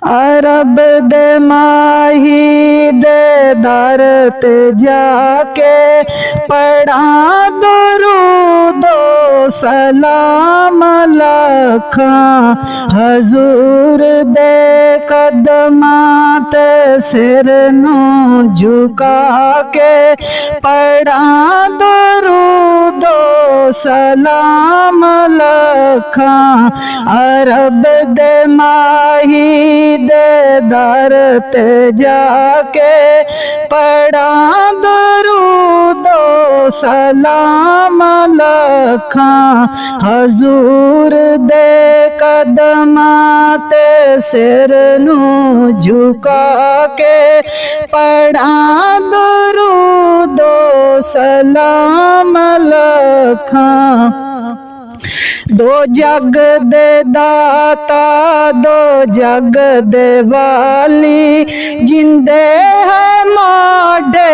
अरब दे माही दे दर ते जाके पढ़ा दुरूदो सलाम लखा हजूर दे कदमां ते सिर नू झुका के पढ़ा दुरूदो सलाम लखा अरब दे माही दे दर ते जाके पढ़ा दुरूदो सलाम लखा हजूर दे कदमां ते सिर नू झुका के पढ़ा दुरूदो सलाम लखा दो जग दे दाता दो जग दे वाली जिंदे है माडे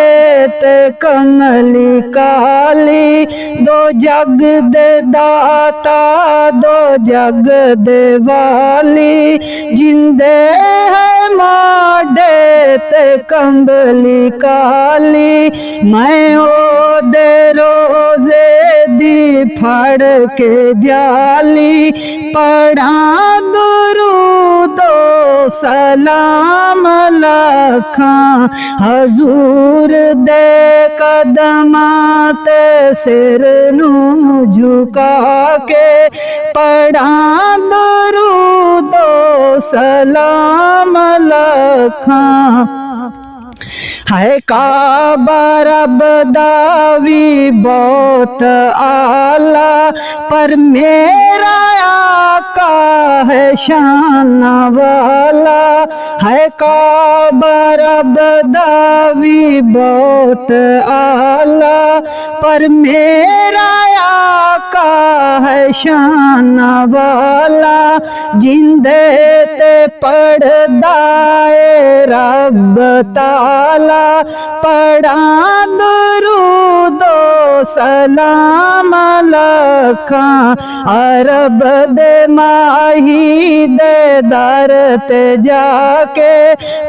ते कमली काली दो जग दे दाता दो जग दे वाली जिंदे है माडे ते कमली काली मैं ओ दे रोजे दी फड़ के जाली पढ़ा दुरूदो सलाम लखा हजूर दे कदमां ते सिर नू झुका के पढ़ा दुरूदो सलाम लखा है काबा रब दावी बहुत आला पर मेरा आका है शान वाला है काबा रब दावी बहुत आला पर मेरा आका है शान वाला जिंदे ते पढ़दाए रब ताला पढ़ा दुरूदो सलाम लखा अरब दे माही दे दर ते जाके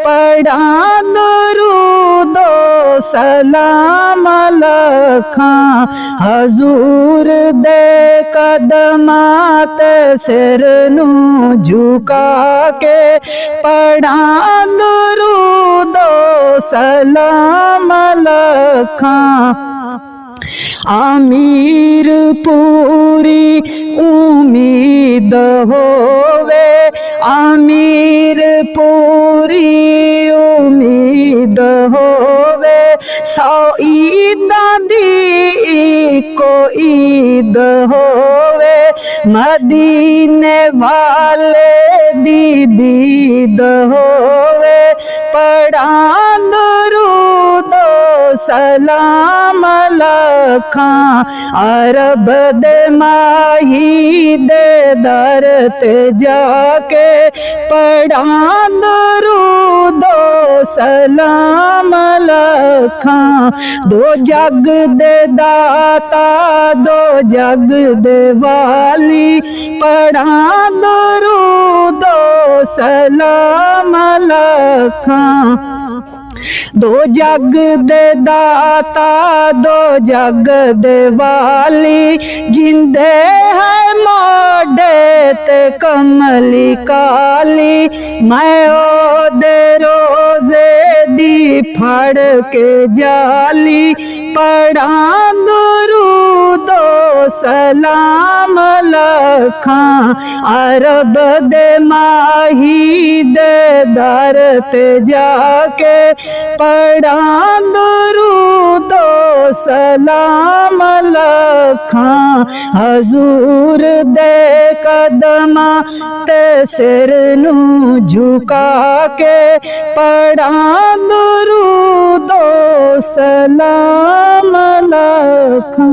पढ़ा दुरूदो सलाम लखा हजूर दे कदमां ते सिर नू झुका के पढ़ा दुरूदो सलाम लखा आमीर पूरी उम्मीद होवे आमीर पूरी उम्मीद होवे सौ ईदां दी को ईद होवे मदीने वाले दी दीद होवे पढ़ा दुरूदो सलाम लखा अरब दे माही दे दर ते जाके पढ़ा दुरूदो सलाम लखा दो जग दे दाता दो जग दे वाली पढ़ा दुरूदो सलाम लखा दो जग दे दाता दो जग दे वाली जिंदे है मोडे ते कमली काली मैं ओ दे रोजे दी फड़ के जाली पढ़ा दुरूदो सलाम लखा अरब दे माही दे दर ते जाके पढ़ा दुरूदो सलाम लखा हजूर दे कदमां ते सिर नू झुका के पढ़ा दुरूदो सलाम लखा।